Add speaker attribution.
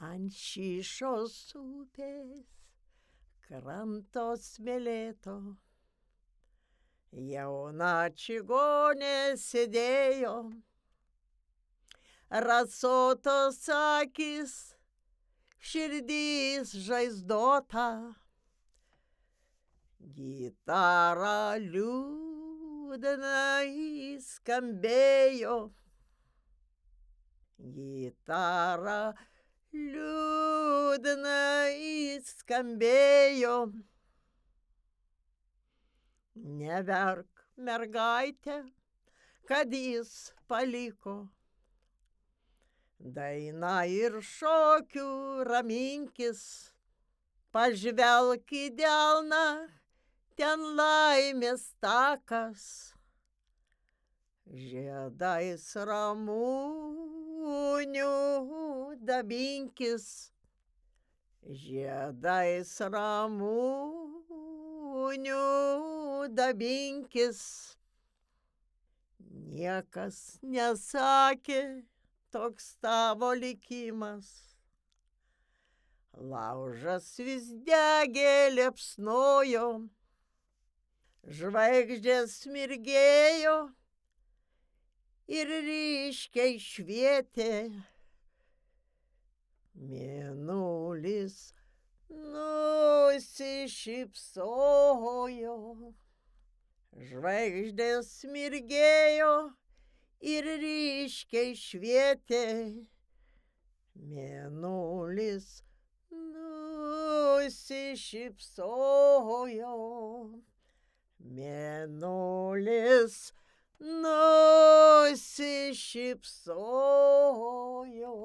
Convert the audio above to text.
Speaker 1: Ant šyšos upės kranto smėlėto jauna čigonė sėdėjo, rasotos akys, širdys žaizdota, gitara liūdnai skambėjo, gitara liūdnai skambėjo. Neverk, mergaitė, kad jis paliko dainą ir šokių raminkis, pažvelk į delną, ten laimės takas, žiedais ramūnių dabinkis, žiedais ramūnių dabinkis. Niekas nesakė, toks tavo likimas, laužas vis degė, liepsnojo, žvaigždės mirgėjo ir ryškiai švietė, mėnulis nusišypsojo, žvaigždės mirgėjo ir ryškiai švietė, mėnulis nusišypsojo, mėnulis nusišypsojo.